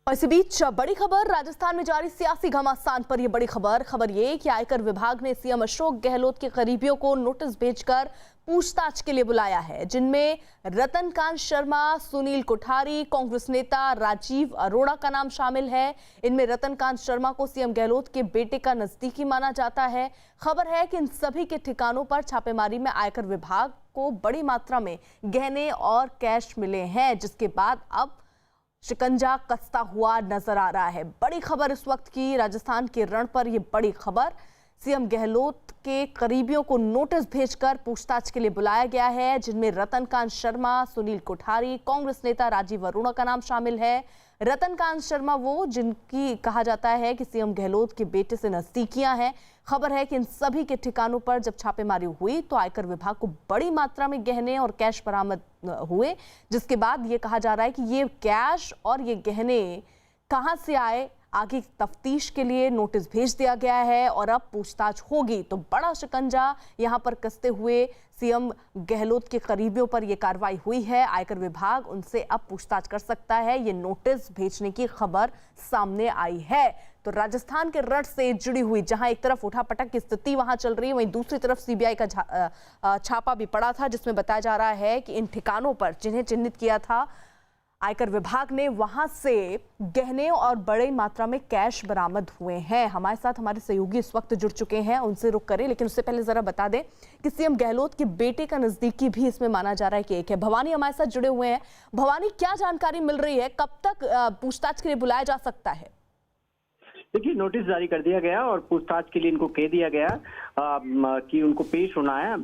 और इसी बीच बड़ी खबर, राजस्थान में जारी सियासी घमासान पर यह बड़ी खबर ये कि आयकर विभाग ने सीएम अशोक गहलोत के करीबियों को नोटिस भेजकर पूछताछ के लिए बुलाया है, जिनमें रतनकांत शर्मा, सुनील कोठारी, कांग्रेस नेता राजीव अरोड़ा का नाम शामिल है। इनमें रतनकांत शर्मा को सीएम गहलोत के बेटे का नजदीकी माना जाता है। खबर है कि इन सभी के ठिकानों पर छापेमारी में आयकर विभाग को बड़ी मात्रा में गहने और कैश मिले हैं, जिसके बाद अब शिकंजा कसता हुआ नजर आ रहा है। बड़ी खबर इस वक्त की, राजस्थान के रण पर यह बड़ी खबर, सीएम गहलोत के करीबियों को नोटिस भेजकर पूछताछ के लिए बुलाया गया है, जिनमें रतनकांत शर्मा, सुनील कोठारी, कांग्रेस नेता राजीव अरोड़ा का नाम शामिल है। रतनकांत शर्मा वो जिनकी कहा जाता है कि सीएम गहलोत के बेटे से नजदीकियां हैं। खबर है कि इन सभी के ठिकानों पर जब छापेमारी हुई तो आयकर विभाग को बड़ी मात्रा में गहने और कैश बरामद हुए, जिसके बाद ये कहा जा रहा है कि ये कैश और ये गहने कहां से आए, आगे तफ्तीश के लिए नोटिस भेज दिया गया है और अब पूछताछ होगी। तो बड़ा शिकंजा यहां पर कसते हुए सीएम गहलोत के करीबियों पर यह कार्रवाई हुई है। आयकर विभाग उनसे अब पूछताछ कर सकता है, ये नोटिस भेजने की खबर सामने आई है। तो राजस्थान के रण से जुड़ी हुई जहां एक तरफ उठापटक की स्थिति वहां चल रही है, वहीं दूसरी तरफ सीबीआई का छापा भी पड़ा था, जिसमें बताया जा रहा है कि इन ठिकानों पर जिन्हें चिन्हित किया था आयकर विभाग ने, वहां से गहने और बड़ी मात्रा में कैश बरामद हुए हैं। हमारे साथ हमारे सहयोगी इस वक्त जुड़ चुके हैं, उनसे रुक करें, लेकिन उससे पहले जरा बता दें कि सीएम गहलोत के बेटे का नजदीकी भी इसमें माना जा रहा है कि एक है। भवानी हमारे साथ जुड़े हुए हैं। भवानी, क्या जानकारी मिल रही है, कब तक पूछताछ के लिए बुलाया जा सकता है? देखिए, नोटिस जारी कर दिया गया और पूछताछ के लिए इनको कह दिया गया कि उनको पेश होना है।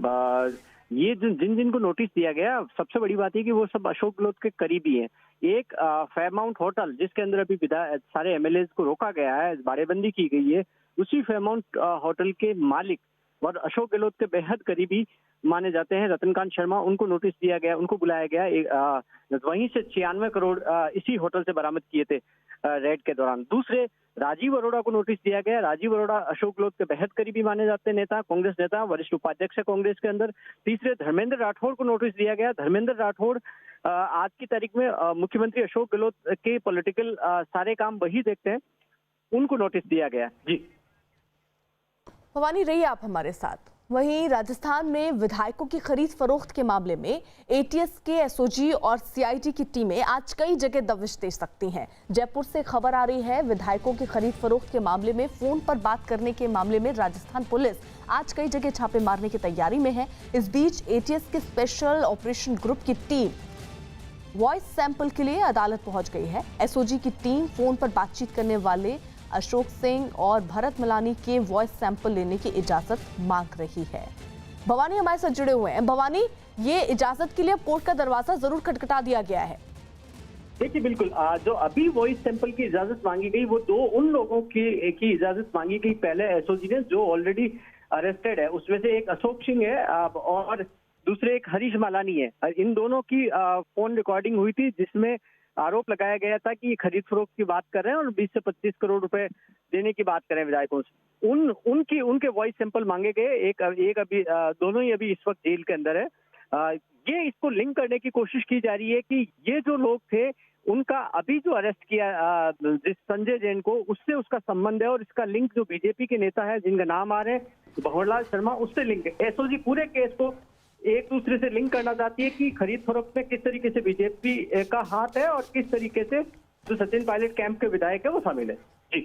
ये जिन को नोटिस दिया गया, सबसे बड़ी बात है कि वो सब अशोक गहलोत के करीबी हैं। एक फेयरमाउंट होटल जिसके अंदर अभी सारे एमएलए को रोका गया है, बाड़ेबंदी की गई है, उसी फेयरमाउंट होटल के मालिक और अशोक गहलोत के बेहद करीबी माने जाते हैं रतनकांत शर्मा, उनको नोटिस दिया गया, उनको बुलाया गया। वहीं से 96 करोड़ इसी होटल से बरामद किए थे रेड के दौरान। दूसरे राजीव अरोड़ा को नोटिस दिया गया। राजीव अरोड़ा अशोक गहलोत के बेहद करीबी माने जाते हैं नेता, कांग्रेस नेता, वरिष्ठ उपाध्यक्ष है कांग्रेस के अंदर। तीसरे धर्मेंद्र राठौड़ को नोटिस दिया गया। धर्मेंद्र राठौड़ आज की तारीख में मुख्यमंत्री अशोक गहलोत के पॉलिटिकल सारे काम वही देखते हैं, उनको नोटिस दिया गया। जी भवानी, रहिए आप हमारे साथ। वहीं राजस्थान में विधायकों की खरीद फरोख्त के मामले में एटीएस के एसओजी और सीआईडी की टीमें आज कई जगह दबिश दे सकती हैं। जयपुर से खबर आ रही है, विधायकों की खरीद फरोख्त के मामले में फोन पर बात करने के मामले में राजस्थान पुलिस आज कई जगह छापे मारने की तैयारी में है। इस बीच एटीएस के स्पेशल ऑपरेशन ग्रुप की टीम वॉइस सैंपल के लिए अदालत पहुंच गई है। एसओजी की टीम फोन पर बातचीत करने वाले अशोक सिंह और भरत मलानी के वॉइस सैंपल लेने की इजाजत मांग रही है। भवानी हमारे साथ जुड़े हुए हैं। भवानी, ये इजाजत के लिए अब कोर्ट का दरवाजा जरूर खटखटा दिया गया है। देखिए, बिल्कुल जो अभी वॉइस सैंपल की इजाजत मांगी गई, वो उन लोगों की इजाजत मांगी गई पहले एसओजी ने, जो ऑलरेडी अरेस्टेड है। उसमें से एक अशोक सिंह है और दूसरे एक हरीश मलानी है। इन दोनों की फोन रिकॉर्डिंग हुई थी, जिसमें आरोप लगाया गया था कि ये खरीद फरोख्त की बात कर रहे हैं और 20 से 25 करोड़ रुपए देने की बात करें विधायकों से। उनके वॉइस सैंपल मांगे गए। एक अभी दोनों ही अभी इस वक्त जेल के अंदर है। ये इसको लिंक करने की कोशिश की जा रही है कि ये जो लोग थे, उनका अभी जो अरेस्ट किया जिस संजय जैन को, उससे उसका संबंध है और इसका लिंक जो बीजेपी के नेता है जिनका नाम आ रहे हैं भंवरलाल शर्मा, उससे लिंक है। एसओजी पूरे केस को एक दूसरे से लिंक करना चाहती है कि खरीद फरोख्त में किस तरीके से बीजेपी का हाथ है और किस तरीके से जो सचिन पायलट कैंप के विधायक है वो शामिल है। जी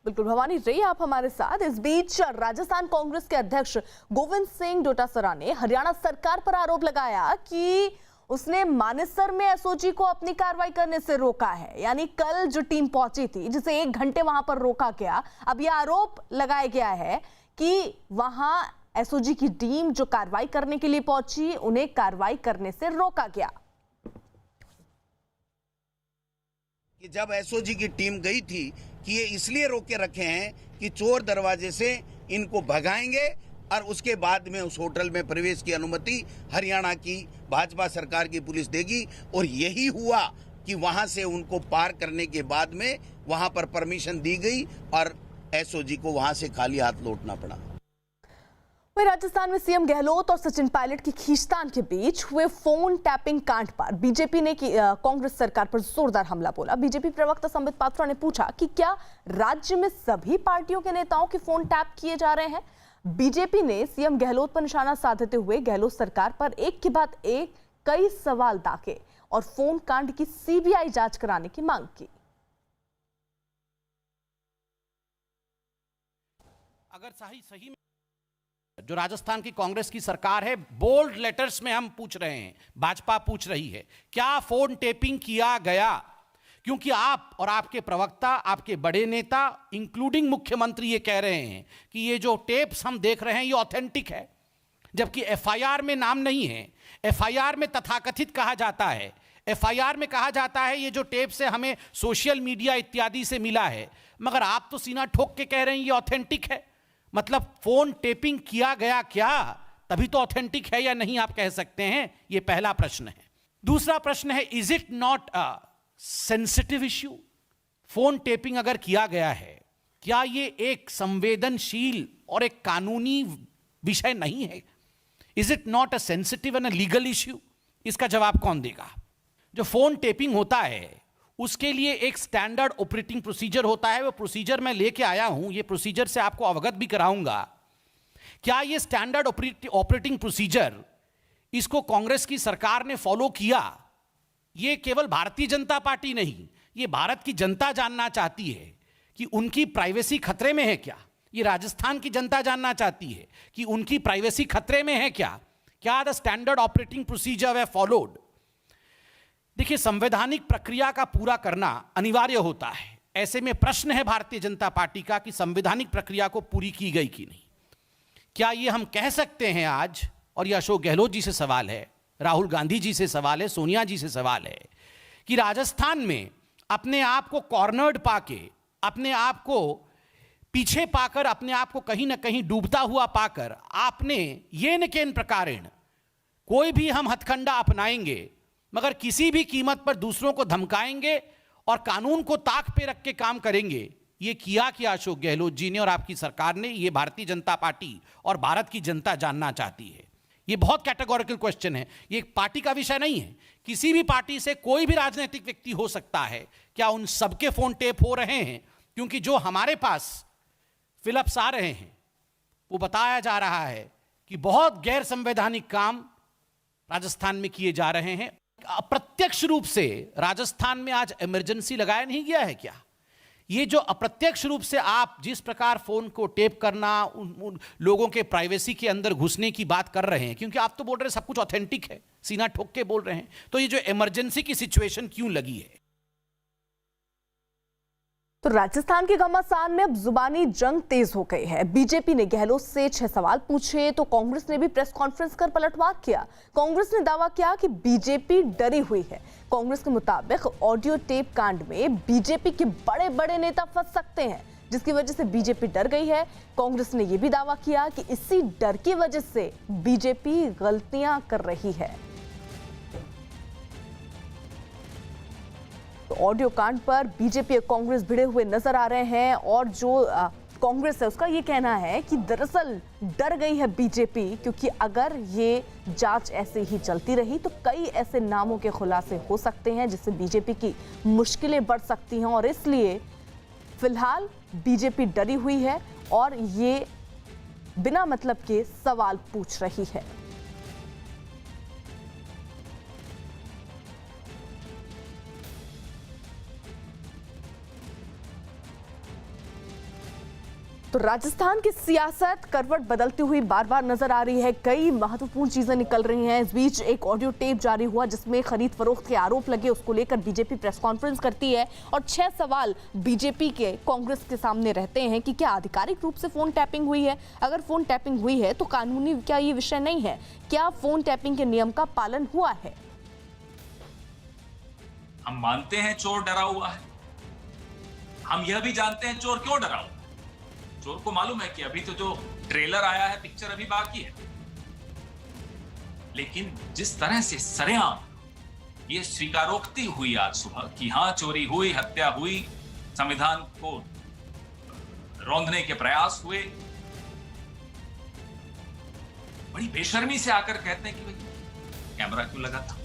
बिल्कुल भवानी, रहिए आप हमारे साथ। इस बीच राजस्थान कांग्रेस के अध्यक्ष गोविंद सिंह डोटासरा ने हरियाणा सरकार पर आरोप लगाया कि उसने मानेसर में एसओजी को अपनी कार्रवाई करने से रोका है। यानी कल जो टीम पहुंची थी, जिसे 1 घंटे वहां पर रोका गया, अब यह आरोप लगाया गया है कि वहां एसओजी की टीम जो कार्रवाई करने के लिए पहुंची, उन्हें कार्रवाई करने से रोका गया। कि जब एसओजी की टीम गई थी कि ये इसलिए रोके रखे हैं कि चोर दरवाजे से इनको भगाएंगे और उसके बाद में उस होटल में प्रवेश की अनुमति हरियाणा की भाजपा सरकार की पुलिस देगी। और यही हुआ कि वहां से उनको पार करने के बाद में वहां पर परमिशन दी गई और एसओजी को वहां से खाली हाथ लौटना पड़ा। वहीं राजस्थान में सीएम गहलोत और सचिन पायलट की खींचतान के बीच हुए फोन टैपिंग कांड पर बीजेपी ने कांग्रेस सरकार पर जोरदार हमला बोला। बीजेपी प्रवक्ता संबित पात्रा ने पूछा कि क्या राज्य में सभी पार्टियों के नेताओं के फोन टैप किए जा रहे हैं। बीजेपी ने सीएम गहलोत पर निशाना साधते हुए गहलोत सरकार पर एक के बाद एक कई सवाल दागे और फोन कांड की सीबीआई जांच कराने की मांग की। अगर सही में जो राजस्थान की कांग्रेस की सरकार है, बोल्ड लेटर्स में हम पूछ रहे हैं, भाजपा पूछ रही है, क्या फोन टेपिंग किया गया? क्योंकि आप और आपके प्रवक्ता, आपके बड़े नेता इंक्लूडिंग मुख्यमंत्री ये कह रहे हैं कि ये जो टेप्स हम देख रहे हैं ये ऑथेंटिक है, जबकि एफआईआर में नाम नहीं है। एफआईआर में तथाकथित कहा जाता है, एफआईआर में कहा जाता है ये जो टेप्स है हमें सोशल मीडिया इत्यादि से मिला है, मगर आप तो सीना ठोक के कह रहे हैं ये ऑथेंटिक है। मतलब फोन टेपिंग किया गया क्या? तभी तो ऑथेंटिक है या नहीं आप कह सकते हैं। यह पहला प्रश्न है। दूसरा प्रश्न है, is it not a sensitive issue? Phone tapping अगर किया गया है, क्या यह एक संवेदनशील और एक कानूनी विषय नहीं है? Is it not a sensitive and a legal issue? इसका जवाब कौन देगा? जो फोन टेपिंग होता है उसके लिए एक स्टैंडर्ड ऑपरेटिंग प्रोसीजर होता है। वो प्रोसीजर मैं लेके आया हूं, ये प्रोसीजर से आपको अवगत भी कराऊंगा। क्या ये स्टैंडर्ड ऑपरेटिंग प्रोसीजर इसको कांग्रेस की सरकार ने फॉलो किया? ये केवल भारतीय जनता पार्टी नहीं, ये भारत की जनता जानना चाहती है कि उनकी प्राइवेसी खतरे में है क्या। ये राजस्थान की जनता जानना चाहती है कि उनकी प्राइवेसी खतरे में है क्या। क्या the standard operating procedure way followed? देखिए, संवैधानिक प्रक्रिया का पूरा करना अनिवार्य होता है। ऐसे में प्रश्न है भारतीय जनता पार्टी का कि संवैधानिक प्रक्रिया को पूरी की गई कि नहीं। क्या ये हम कह सकते हैं आज, और ये अशोक गहलोत जी से सवाल है, राहुल गांधी जी से सवाल है, सोनिया जी से सवाल है, कि राजस्थान में अपने आप को कॉर्नर्ड पाके, अपने आप को पीछे पाकर, अपने आप को कहीं ना कहीं डूबता हुआ पाकर आपने ये न केन प्रकारेण कोई भी हम हथकंडा अपनाएंगे मगर किसी भी कीमत पर दूसरों को धमकाएंगे और कानून को ताक पे रख के काम करेंगे, ये किया क्या अशोक गहलोत जी ने और आपकी सरकार ने? ये भारतीय जनता पार्टी और भारत की जनता जानना चाहती है। ये बहुत कैटेगोरिकल क्वेश्चन है, ये एक पार्टी का विषय नहीं है। किसी भी पार्टी से कोई भी राजनीतिक व्यक्ति हो सकता है। क्या उन सबके फोन टेप हो रहे हैं? क्योंकि जो हमारे पास फिलप्स आ रहे हैं वो बताया जा रहा है कि बहुत गैर संवैधानिक काम राजस्थान में किए जा रहे हैं। अप्रत्यक्ष रूप से राजस्थान में आज इमरजेंसी लगाया नहीं गया है क्या? ये जो अप्रत्यक्ष रूप से आप जिस प्रकार फोन को टेप करना, उन लोगों के प्राइवेसी के अंदर घुसने की बात कर रहे हैं, क्योंकि आप तो बोल रहे हैं सब कुछ ऑथेंटिक है, सीना ठोक के बोल रहे हैं, तो ये जो इमरजेंसी की सिचुएशन क्यों लगी है? तो राजस्थान के घमासान में अब जुबानी जंग तेज हो गई है। बीजेपी ने गहलोत से 6 सवाल पूछे तो कांग्रेस ने भी प्रेस कॉन्फ्रेंस कर पलटवार किया। कांग्रेस ने दावा किया कि बीजेपी डरी हुई है। कांग्रेस के मुताबिक ऑडियो टेप कांड में बीजेपी के बड़े बड़े नेता फंस सकते हैं, जिसकी वजह से बीजेपी डर गई है। कांग्रेस ने यह भी दावा किया कि इसी डर की वजह से बीजेपी गलतियां कर रही है। तो ऑडियो कांड पर बीजेपी और कांग्रेस भिड़े हुए नजर आ रहे हैं और जो कांग्रेस है उसका ये कहना है कि दरअसल डर गई है बीजेपी, क्योंकि अगर ये जांच ऐसे ही चलती रही तो कई ऐसे नामों के खुलासे हो सकते हैं जिससे बीजेपी की मुश्किलें बढ़ सकती हैं, और इसलिए फिलहाल बीजेपी डरी हुई है और ये बिना मतलब के सवाल पूछ रही है। तो राजस्थान की सियासत करवट बदलती हुई बार बार नजर आ रही है। कई महत्वपूर्ण चीजें निकल रही हैं। इस बीच एक ऑडियो टेप जारी हुआ जिसमें खरीद फरोख्त के आरोप लगे, उसको लेकर बीजेपी प्रेस कॉन्फ्रेंस करती है और 6 सवाल बीजेपी के कांग्रेस के सामने रहते हैं कि क्या आधिकारिक रूप से फोन टैपिंग हुई है? अगर फोन टैपिंग हुई है तो कानूनी क्या ये विषय नहीं है? क्या फोन टैपिंग के नियम का पालन हुआ है? हम मानते हैं चोर डरा हुआ है, हम यह भी जानते हैं चोर क्यों डरा हुआ है। चोर को मालूम है कि अभी तो जो ट्रेलर आया है, पिक्चर अभी बाकी है, लेकिन जिस तरह से सरेआम ये स्वीकारोक्ति हुई आज सुबह कि हां चोरी हुई, हत्या हुई, संविधान को रौंदने के प्रयास हुए, बड़ी बेशर्मी से आकर कहते हैं कि भाई कैमरा क्यों लगा था।